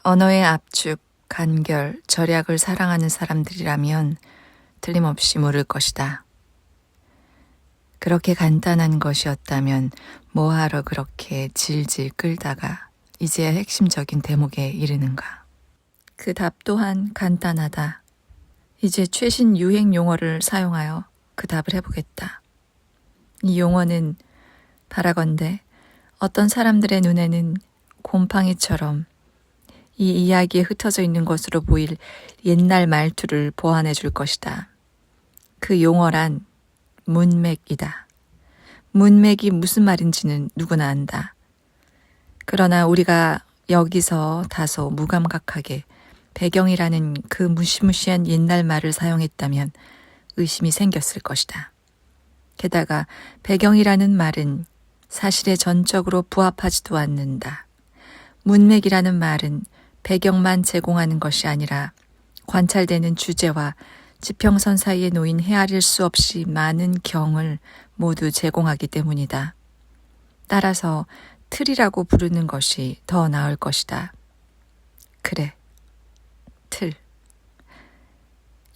언어의 압축, 간결, 절약을 사랑하는 사람들이라면 틀림없이 모를 것이다. 그렇게 간단한 것이었다면 뭐하러 그렇게 질질 끌다가 이제야 핵심적인 대목에 이르는가. 그 답 또한 간단하다. 이제 최신 유행 용어를 사용하여 그 답을 해보겠다. 이 용어는 바라건대 어떤 사람들의 눈에는 곰팡이처럼 이 이야기에 흩어져 있는 것으로 보일 옛날 말투를 보완해 줄 것이다. 그 용어란 문맥이다. 문맥이 무슨 말인지는 누구나 안다. 그러나 우리가 여기서 다소 무감각하게 배경이라는 그 무시무시한 옛날 말을 사용했다면 의심이 생겼을 것이다. 게다가 배경이라는 말은 사실에 전적으로 부합하지도 않는다. 문맥이라는 말은 배경만 제공하는 것이 아니라 관찰되는 주제와 지평선 사이에 놓인 헤아릴 수 없이 많은 경을 모두 제공하기 때문이다. 따라서 틀이라고 부르는 것이 더 나을 것이다. 그래, 틀.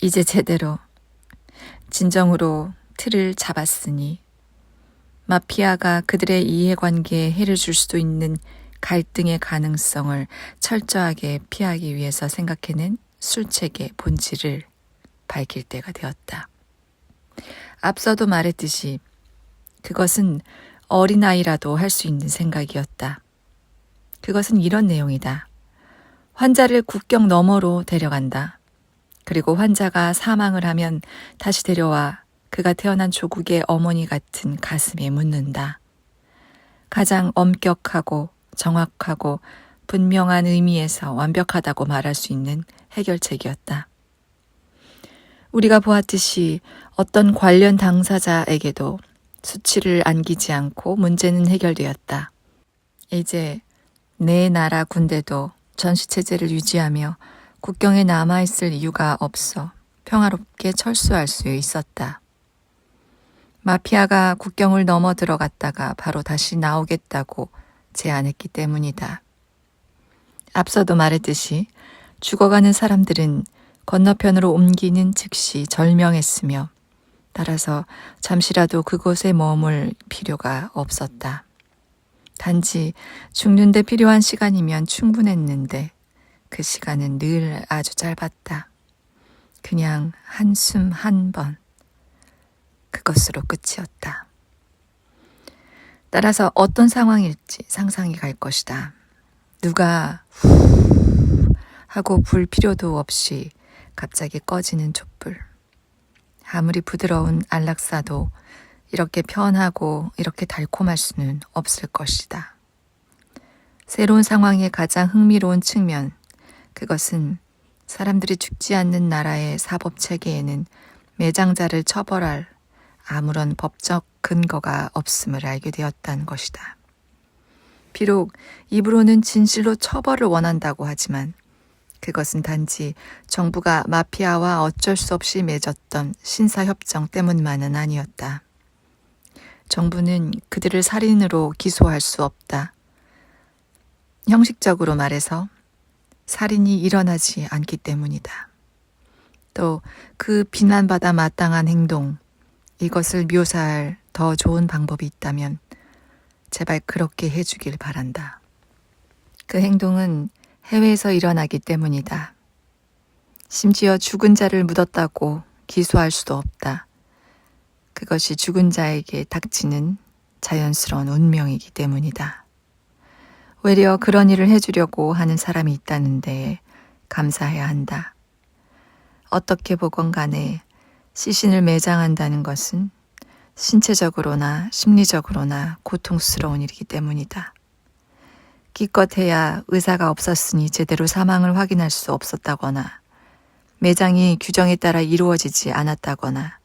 이제 제대로 진정으로 틀을 잡았으니 마피아가 그들의 이해관계에 해를 줄 수도 있는 갈등의 가능성을 철저하게 피하기 위해서 생각해낸 술책의 본질을 밝힐 때가 되었다. 앞서도 말했듯이 그것은 어린아이라도 할 수 있는 생각이었다. 그것은 이런 내용이다. 환자를 국경 너머로 데려간다. 그리고 환자가 사망을 하면 다시 데려와 그가 태어난 조국의 어머니 같은 가슴에 묻는다. 가장 엄격하고 정확하고 분명한 의미에서 완벽하다고 말할 수 있는 해결책이었다. 우리가 보았듯이 어떤 관련 당사자에게도 수치를 안기지 않고 문제는 해결되었다. 이제 내 나라 군대도 전시체제를 유지하며 국경에 남아있을 이유가 없어 평화롭게 철수할 수 있었다. 마피아가 국경을 넘어 들어갔다가 바로 다시 나오겠다고 제안했기 때문이다. 앞서도 말했듯이 죽어가는 사람들은 건너편으로 옮기는 즉시 절명했으며 따라서 잠시라도 그곳에 머물 필요가 없었다. 단지 죽는데 필요한 시간이면 충분했는데 그 시간은 늘 아주 짧았다. 그냥 한숨 한 번. 그것으로 끝이었다. 따라서 어떤 상황일지 상상이 갈 것이다. 누가 후 하고 불 필요도 없이 갑자기 꺼지는 촛불. 아무리 부드러운 안락사도 이렇게 편하고 이렇게 달콤할 수는 없을 것이다. 새로운 상황의 가장 흥미로운 측면, 그것은 사람들이 죽지 않는 나라의 사법체계에는 매장자를 처벌할 아무런 법적 근거가 없음을 알게 되었다는 것이다. 비록 입으로는 진실로 처벌을 원한다고 하지만 그것은 단지 정부가 마피아와 어쩔 수 없이 맺었던 신사협정 때문만은 아니었다. 정부는 그들을 살인으로 기소할 수 없다. 형식적으로 말해서 살인이 일어나지 않기 때문이다. 또 그 비난받아 마땅한 행동, 이것을 묘사할 더 좋은 방법이 있다면 제발 그렇게 해주길 바란다. 그 행동은 해외에서 일어나기 때문이다. 심지어 죽은 자를 묻었다고 기소할 수도 없다. 그것이 죽은 자에게 닥치는 자연스러운 운명이기 때문이다. 오히려 그런 일을 해주려고 하는 사람이 있다는 데에 감사해야 한다. 어떻게 보건 간에 시신을 매장한다는 것은 신체적으로나 심리적으로나 고통스러운 일이기 때문이다. 기껏해야 의사가 없었으니 제대로 사망을 확인할 수 없었다거나 매장이 규정에 따라 이루어지지 않았다거나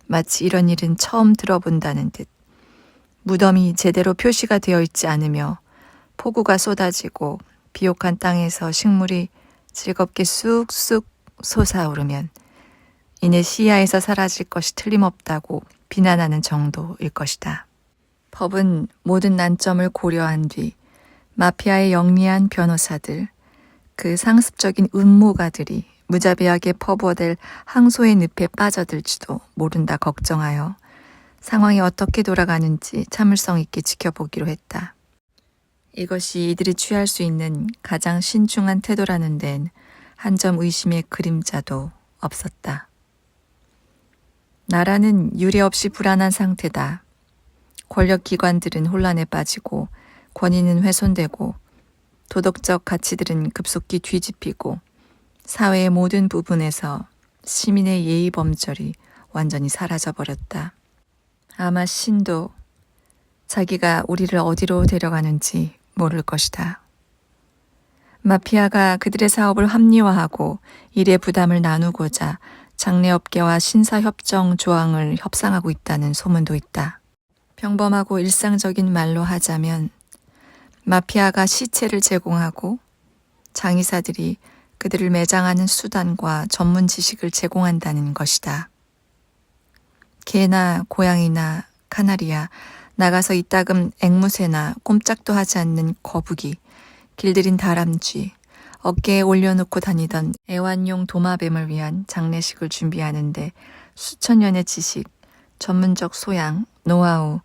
마치 이런 일은 처음 들어본다는 듯 무덤이 제대로 표시가 되어 있지 않으며 폭우가 쏟아지고 비옥한 땅에서 식물이 즐겁게 쑥쑥 솟아오르면 이내 시야에서 사라질 것이 틀림없다고 비난하는 정도일 것이다. 법은 모든 난점을 고려한 뒤 마피아의 영리한 변호사들, 그 상습적인 음모가들이 무자비하게 퍼부어댈 항소의 늪에 빠져들지도 모른다 걱정하여 상황이 어떻게 돌아가는지 참을성 있게 지켜보기로 했다. 이것이 이들이 취할 수 있는 가장 신중한 태도라는 데는 한 점 의심의 그림자도 없었다. 나라는 유례 없이 불안한 상태다. 권력기관들은 혼란에 빠지고 권위는 훼손되고 도덕적 가치들은 급속히 뒤집히고 사회의 모든 부분에서 시민의 예의 범절이 완전히 사라져버렸다. 아마 신도 자기가 우리를 어디로 데려가는지 모를 것이다. 마피아가 그들의 사업을 합리화하고 일의 부담을 나누고자 장례업계와 신사협정 조항을 협상하고 있다는 소문도 있다. 평범하고 일상적인 말로 하자면 마피아가 시체를 제공하고 장의사들이 그들을 매장하는 수단과 전문 지식을 제공한다는 것이다. 개나 고양이나 카나리아, 나가서 이따금 앵무새나 꼼짝도 하지 않는 거북이, 길들인 다람쥐, 어깨에 올려놓고 다니던 애완용 도마뱀을 위한 장례식을 준비하는데 수천 년의 지식, 전문적 소양, 노하우,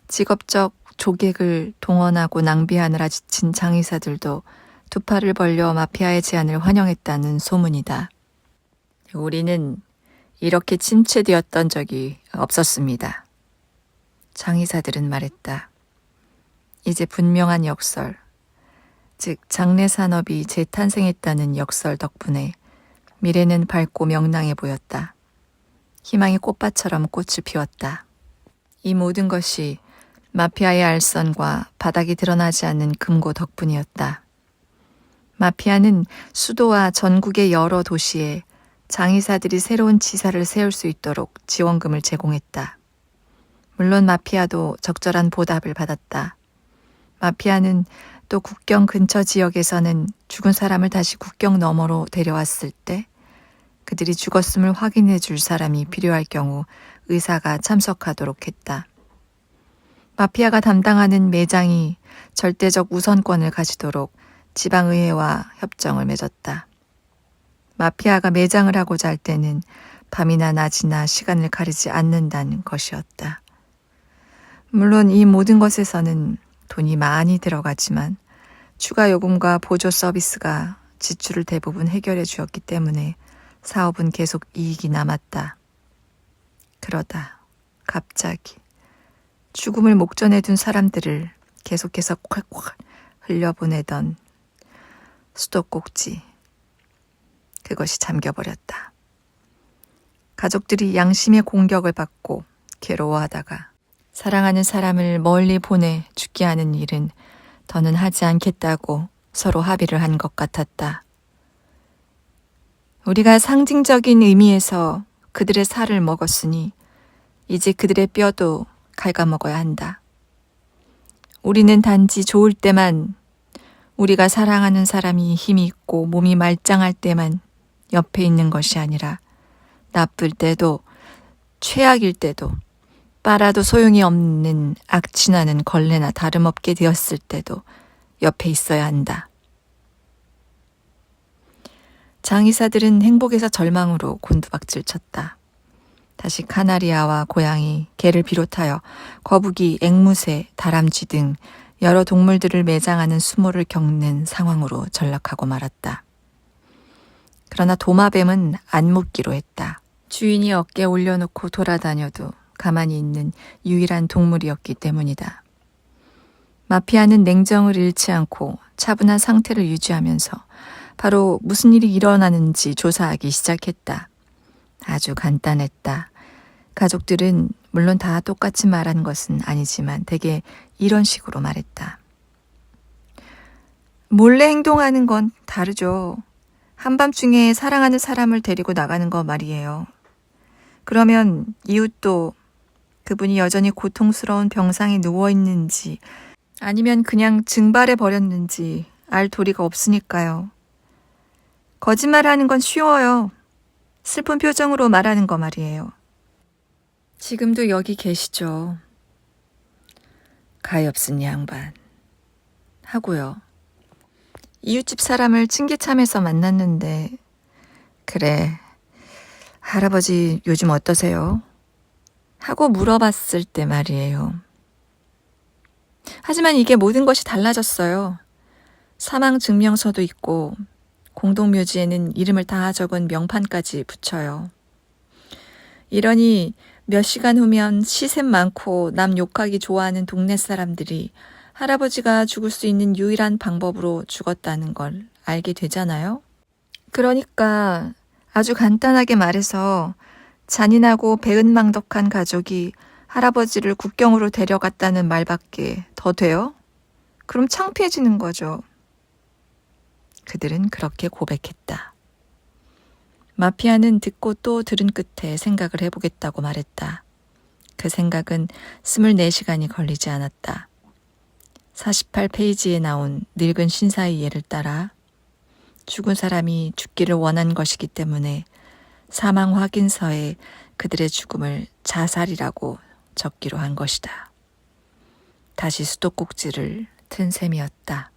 직업적 조객을 동원하고 낭비하느라 지친 장의사들도 두 팔을 벌려 마피아의 제안을 환영했다는 소문이다. 우리는 이렇게 침체되었던 적이 없었습니다. 장의사들은 말했다. 이제 분명한 역설, 즉 장례산업이 재탄생했다는 역설 덕분에 미래는 밝고 명랑해 보였다. 희망의 꽃밭처럼 꽃을 피웠다. 이 모든 것이 마피아의 알선과 바닥이 드러나지 않는 금고 덕분이었다. 마피아는 수도와 전국의 여러 도시에 장의사들이 새로운 지사를 세울 수 있도록 지원금을 제공했다. 물론 마피아도 적절한 보답을 받았다. 마피아는 또 국경 근처 지역에서는 죽은 사람을 다시 국경 너머로 데려왔을 때 그들이 죽었음을 확인해 줄 사람이 필요할 경우 의사가 참석하도록 했다. 마피아가 담당하는 매장이 절대적 우선권을 가지도록 지방의회와 협정을 맺었다. 마피아가 매장을 하고자 할 때는 밤이나 낮이나 시간을 가리지 않는다는 것이었다. 물론 이 모든 것에서는 돈이 많이 들어가지만 추가 요금과 보조 서비스가 지출을 대부분 해결해 주었기 때문에 사업은 계속 이익이 남았다. 그러다 갑자기 죽음을 목전에 둔 사람들을 계속해서 콸콸 흘려보내던 수도꼭지, 그것이 잠겨버렸다. 가족들이 양심의 공격을 받고 괴로워하다가 사랑하는 사람을 멀리 보내 죽게 하는 일은 더는 하지 않겠다고 서로 합의를 한 것 같았다. 우리가 상징적인 의미에서 그들의 살을 먹었으니 이제 그들의 뼈도 갉아먹어야 한다. 우리는 단지 좋을 때만, 우리가 사랑하는 사람이 힘이 있고 몸이 말짱할 때만 옆에 있는 것이 아니라 나쁠 때도, 최악일 때도, 빨아도 소용이 없는 악취나는 걸레나 다름없게 되었을 때도 옆에 있어야 한다. 장의사들은 행복에서 절망으로 곤두박질 쳤다. 다시 카나리아와 고양이, 개를 비롯하여 거북이, 앵무새, 다람쥐 등 여러 동물들을 매장하는 수모를 겪는 상황으로 전락하고 말았다. 그러나 도마뱀은 안 묻기로 했다. 주인이 어깨에 올려놓고 돌아다녀도 가만히 있는 유일한 동물이었기 때문이다. 마피아는 냉정을 잃지 않고 차분한 상태를 유지하면서 바로 무슨 일이 일어나는지 조사하기 시작했다. 아주 간단했다. 가족들은 물론 다 똑같이 말한 것은 아니지만 대개 이런 식으로 말했다. 몰래 행동하는 건 다르죠. 한밤중에 사랑하는 사람을 데리고 나가는 거 말이에요. 그러면 이웃도 그분이 여전히 고통스러운 병상에 누워있는지 아니면 그냥 증발해 버렸는지 알 도리가 없으니까요. 거짓말하는 건 쉬워요. 슬픈 표정으로 말하는 거 말이에요. 지금도 여기 계시죠. 가엾은 양반 하고요. 이웃집 사람을 층계참에서 만났는데, 그래, 할아버지 요즘 어떠세요? 하고 물어봤을 때 말이에요. 하지만 이게 모든 것이 달라졌어요. 사망 증명서도 있고 공동묘지에는 이름을 다 적은 명판까지 붙여요. 이러니 몇 시간 후면 시샘 많고 남 욕하기 좋아하는 동네 사람들이 할아버지가 죽을 수 있는 유일한 방법으로 죽었다는 걸 알게 되잖아요. 그러니까 아주 간단하게 말해서 잔인하고 배은망덕한 가족이 할아버지를 국경으로 데려갔다는 말밖에 더 돼요? 그럼 창피해지는 거죠. 그들은 그렇게 고백했다. 마피아는 듣고 또 들은 끝에 생각을 해보겠다고 말했다. 그 생각은 24시간이 걸리지 않았다. 48페이지에 나온 늙은 신사의 예를 따라 죽은 사람이 죽기를 원한 것이기 때문에 사망 확인서에 그들의 죽음을 자살이라고 적기로 한 것이다. 다시 수도꼭지를 튼 셈이었다.